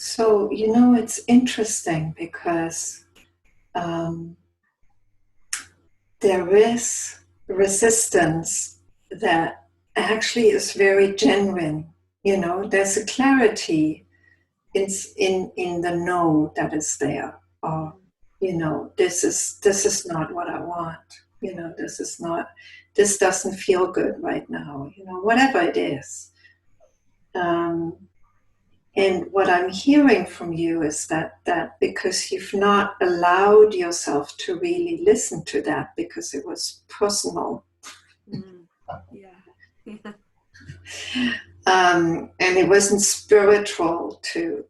So, you know, it's interesting because um, there is resistance that actually is very genuine. You know, there's a clarity in the no that is there. Or, you know, this is not what I want. You know, this doesn't feel good right now. You know, whatever it is. Um, And what I'm hearing from you is that because you've not allowed yourself to really listen to that because it was personal, Yeah. Yeah. and it wasn't spiritual to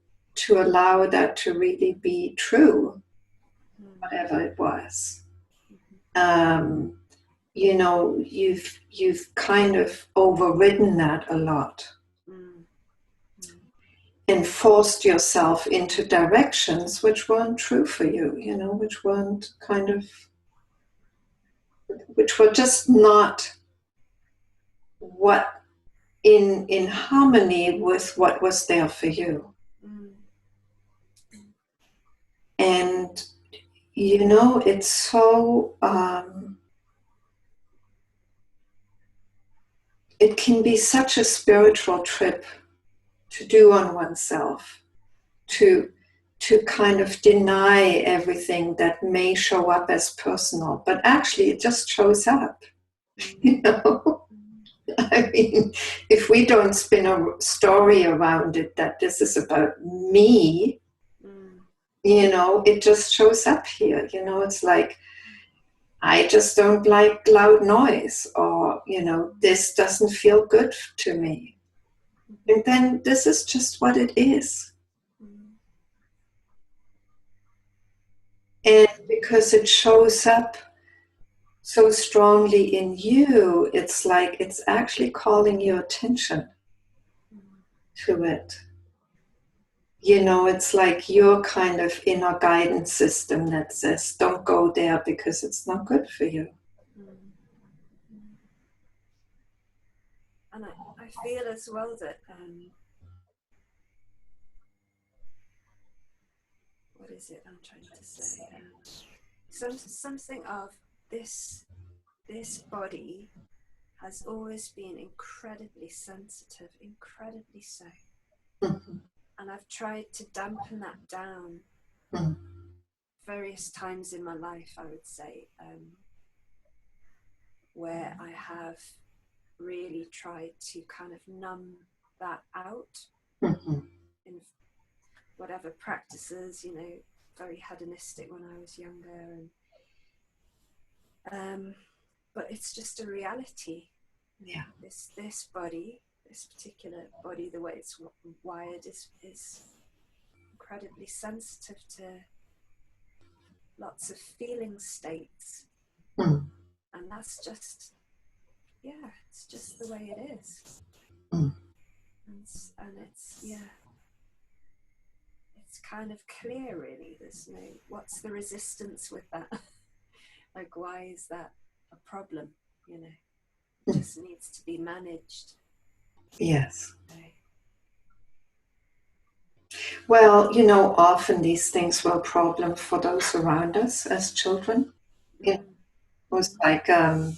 allow that to really be true, Mm. whatever it was. Mhm. Um, you know, you've kind of overridden that a lot Mm. Mm. and forced yourself into directions which weren't true for you, you know, which were just not what in harmony with what was there for you. Mm. Mm. And you know, it's so it can be such a spiritual trip to do on oneself, to kind of deny everything that may show up as personal, but actually it just shows up. Mm. You know, Mm. I mean, if we don't spin a story around it that this is about me, Mm. you know, it just shows up here. You know, it's like, I just don't like loud noise, or, you know, this doesn't feel good to me. Mhm. And then this is just what it is. Mm. And because it shows up so strongly in you, it's like it's actually calling your attention Mm. to it. You know, it's like your kind of inner guidance system that says, don't go there because it's not good for you. Mm. Mm. And I feel as well that what is it I'm trying to say? Something of this this body has always been incredibly sensitive, incredibly so. Mhm. And I've tried to dampen that down Mhm. various times in my life, I would say, where I have really tried to kind of numb that out Mhm. in whatever practices, you know, very hedonistic when I was younger. And but it's just a reality. Yeah. This body, this particular body, the way it's wired is incredibly sensitive to lots of feeling states, Mhm. and that's just, yeah, it's just the way it is. Mhm. And it's, yeah, it's kind of clear, really. There's no, what's the resistance with that? Like, why is that a problem? You know, it Mhm. just needs to be managed. Yes. Right? Well, you know, often these things were a problem for those around us as children. It Mm. was Mm. like, uh,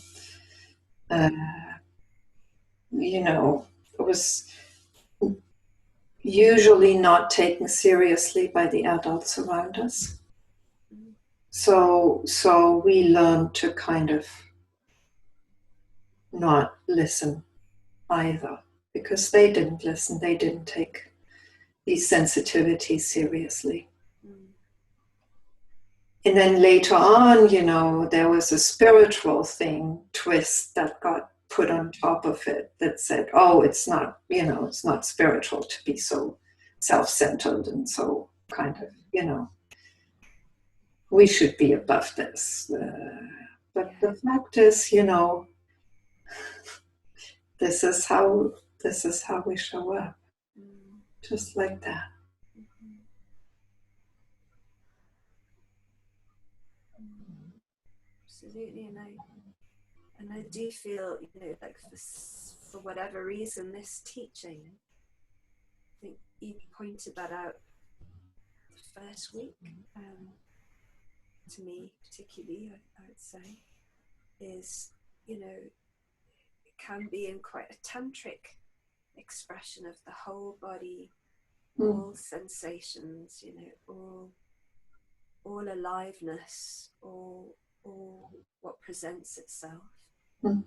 you know, it was usually not taken seriously by the adults around us. Mm. So we learned to kind of not listen either because they didn't listen. They didn't take these sensitivities seriously. Mm. And then later on, you know, there was a spiritual thing twist that got put on top of it that said, oh, it's not, you know, it's not spiritual to be so self-centered and so kind of, you know, we should be above this. But Yeah. the fact is, you know, this is how this is how we show up, Mm. just like that. Mm-hmm. Mm. Absolutely. And I do feel, you know, like for whatever reason, this teaching, I think you pointed that out first week, to me particularly, I would say, is, you know, it can be in quite a tantric expression of the whole body, all sensations, you know, all aliveness, all what presents itself. And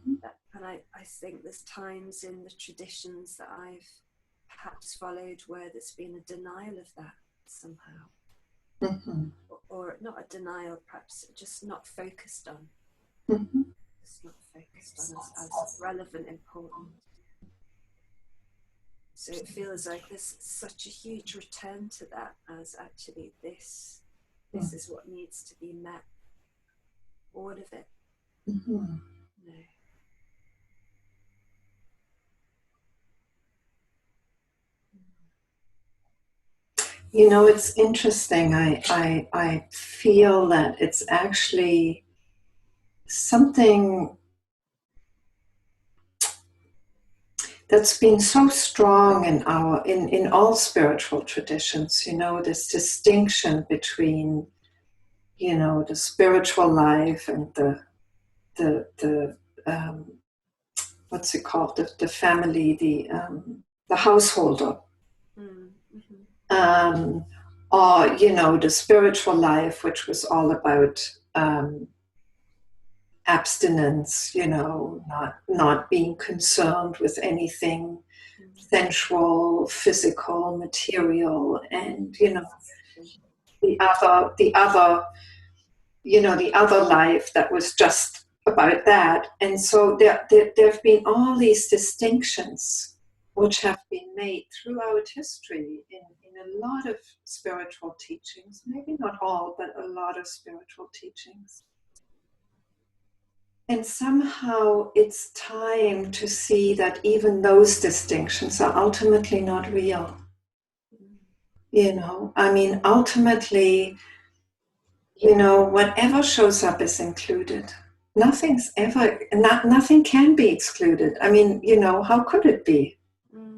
I think there's times in the traditions that I've perhaps followed where there's been a denial of that somehow. Or not a denial, perhaps just not focused on. It's not focused on as relevant, important. So it feels like there's such a huge return to that, as actually this is what needs to be met. All of it. No. You know, it's interesting. I feel that it's actually something that's been so strong in all spiritual traditions, you know, this distinction between, you know, the spiritual life and the what's it called, the family, the householder. Or, you know, the spiritual life, which was all about abstinence, you know, not being concerned with anything sensual, physical, material, and, you know, the other, you know, the other life that was just about that. And so there have been all these distinctions which have been made throughout history in a lot of spiritual teachings, maybe not all, but a lot of spiritual teachings. And somehow it's time to see that even those distinctions are ultimately not real. You know, I mean, ultimately, you know, whatever shows up is included. Nothing can be excluded. I mean, you know, how could it be?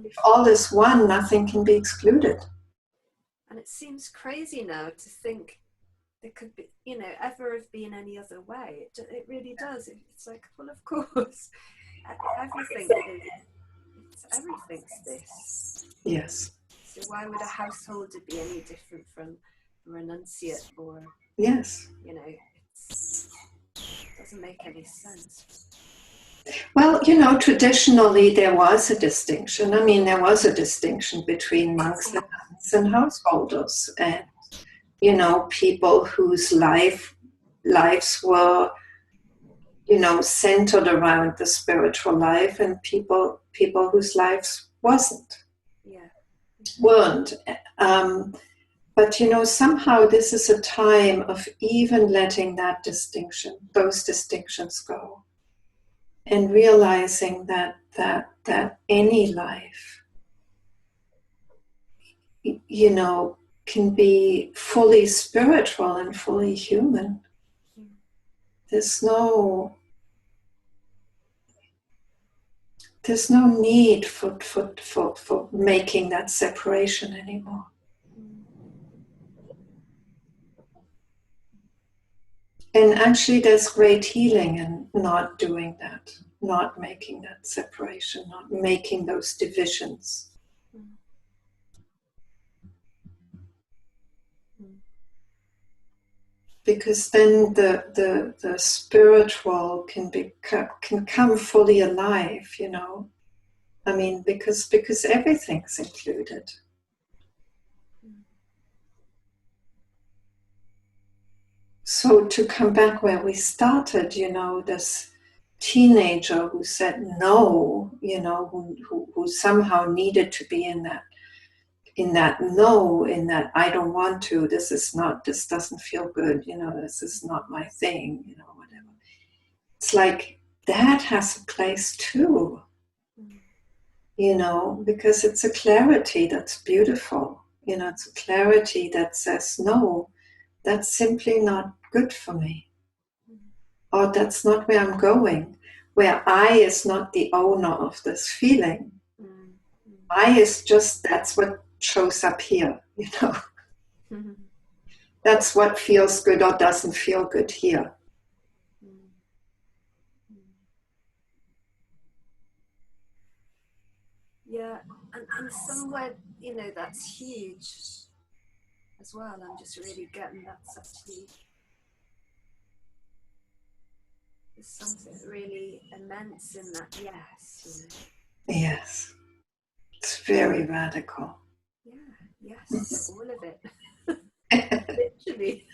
If all is one, nothing can be excluded. And it seems crazy now to think there could be, you know, ever have been any other way. It really does. It's like, well, of course, everything's this. Yes. So why would a householder be any different from a renunciate or? Yes. You know, it doesn't make any sense. Well, you know, traditionally there was a distinction. I mean, there was a distinction between monks and nuns and householders, and, you know, people whose lives were, you know, centered around the spiritual life, and people whose lives weren't. But, you know, somehow this is a time of even letting those distinctions go. And realizing that any life, you know, can be fully spiritual and fully human. There's no need for making that separation anymore. And actually there's great healing in not doing that, not making that separation, not making those divisions. Because then the spiritual can come fully alive, you know. I mean, because everything's included. So to come back where we started, you know, this teenager who said no, you know, who somehow needed to be in that no, in that I don't want to, this doesn't feel good, you know, this is not my thing, you know, whatever. It's like that has a place too, you know, because it's a clarity that's beautiful, you know, it's a clarity that says, no, that's simply not good for me. Or that's not where I'm going, where I is not the owner of this feeling. I is just, that's what shows up here, you know. That's what feels good or doesn't feel good here. Mm. Mm. Yeah, and somewhere, you know, that's huge as well. I'm just really getting that's actually, there's something really immense in that. Yes, you know. Yes. It's very radical. Yeah, yes, all of it. Literally.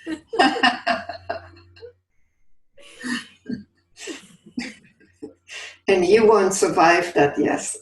And you won't survive that, yes.